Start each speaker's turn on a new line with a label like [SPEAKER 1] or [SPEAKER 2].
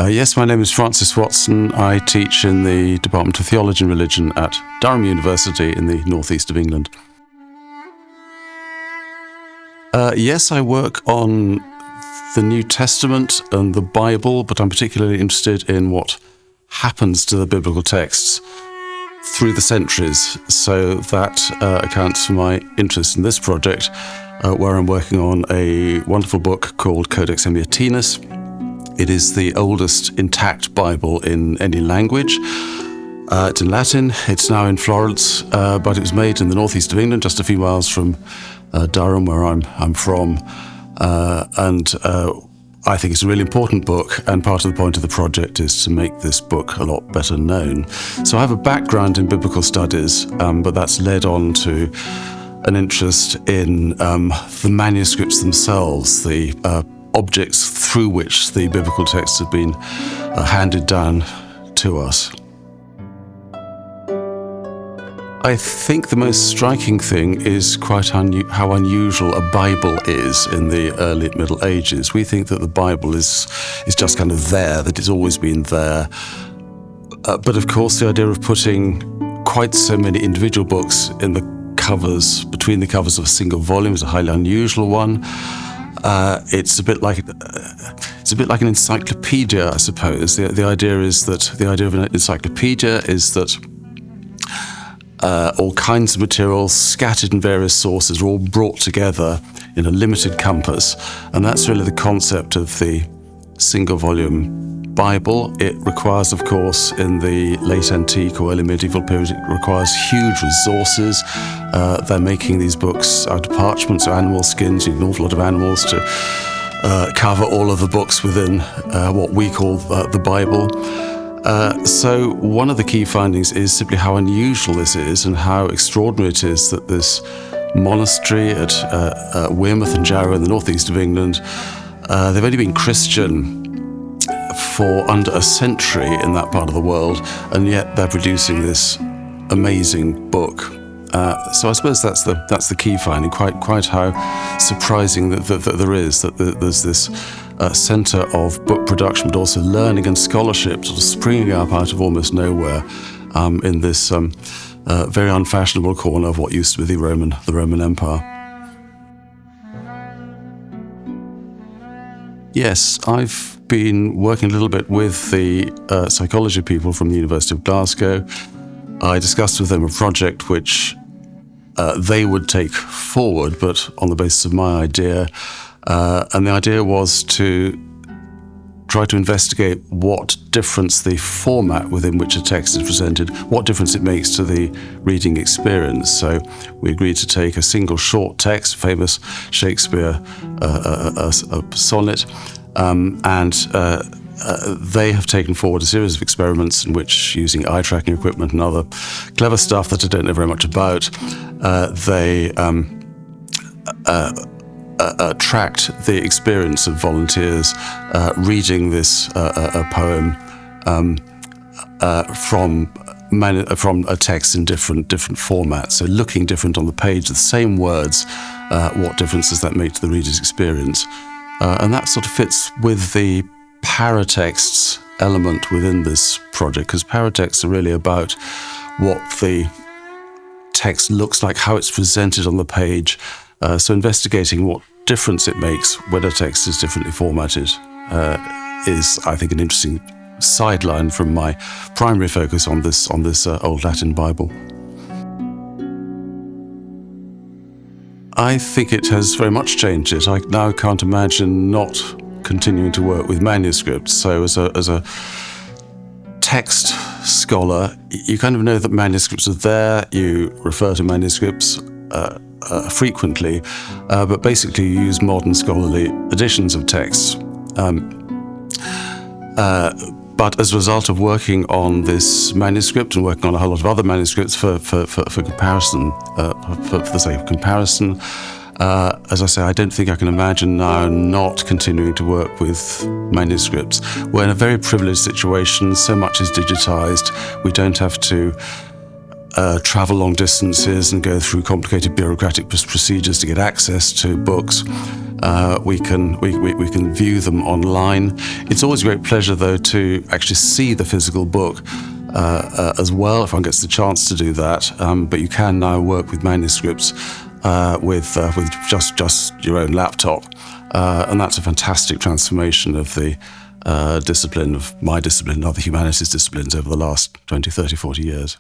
[SPEAKER 1] Yes, my name is Francis Watson. I teach in the Department of Theology and Religion at Durham University in the northeast of England. Yes, I work on the New Testament and the Bible, but I'm particularly interested in what happens to the biblical texts through the centuries. So that accounts for my interest in this project, where I'm working on a wonderful book called Codex Amiatinus. It is the oldest intact Bible in any language. It's in Latin. It's now in Florence, but it was made in the northeast of England, just a few miles from Durham, where I'm from. And I think it's a really important book, and part of the point of the project is to make this book a lot better known. So I have a background in biblical studies, but that's led on to an interest in the manuscripts themselves, the objects through which the biblical texts have been handed down to us. I think the most striking thing is quite how unusual a Bible is in the early Middle Ages. We think that the Bible is just kind of there, that it's always been there. But of course, the idea of putting quite so many individual books in the covers, between the covers of a single volume, is a highly unusual one. It's a bit like an encyclopedia, I suppose. The idea of an encyclopedia is that all kinds of materials scattered in various sources are all brought together in a limited compass, and that's really the concept of the single volume Bible. It requires, of course, in the late antique or early medieval period, it requires huge resources. They're making these books out of parchments or animal skins. You need an awful lot of animals to cover all of the books within what we call the Bible. So one of the key findings is simply how unusual this is and how extraordinary it is that this monastery at Weymouth and Jarrow in the northeast of England, they've only been Christian for under a century in that part of the world, and yet they're producing this amazing book. So I suppose that's the key finding, quite how surprising that there is, that there's this centre of book production, but also learning and scholarship sort of springing up out of almost nowhere in this very unfashionable corner of what used to be the Roman Empire. Yes, I've been working a little bit with the psychology people from the University of Glasgow. I discussed with them a project which they would take forward, but on the basis of my idea. And the idea was to try to investigate what difference the format within which a text is presented, what difference it makes to the reading experience. So we agreed to take a single short text, famous Shakespeare sonnet, and they have taken forward a series of experiments in which, using eye tracking equipment and other clever stuff that I don't know very much about, they tracked the experience of volunteers reading this poem from a text in different formats, so looking different on the page, the same words, what difference does that make to the reader's experience? And that sort of fits with the paratexts element within this project, because paratexts are really about what the text looks like, how it's presented on the page. So investigating what difference it makes when a text is differently formatted is, I think, an interesting sideline from my primary focus on this Old Latin Bible. I think it has very much changed it. I now can't imagine not continuing to work with manuscripts. So as a text scholar, you kind of know that manuscripts are there. You refer to manuscripts frequently, but basically you use modern scholarly editions of texts. But as a result of working on this manuscript and working on a whole lot of other manuscripts for comparison, for the sake of comparison, as I say, I don't think I can imagine now not continuing to work with manuscripts. We're in a very privileged situation. So much is digitized. We don't have to travel long distances and go through complicated bureaucratic procedures to get access to books. We can view them online. It's always a great pleasure, though, to actually see the physical book as well, if one gets the chance to do that. But you can now work with manuscripts with just your own laptop, and that's a fantastic transformation of the discipline, of my discipline, and other humanities disciplines over the last 20, 30, 40 years.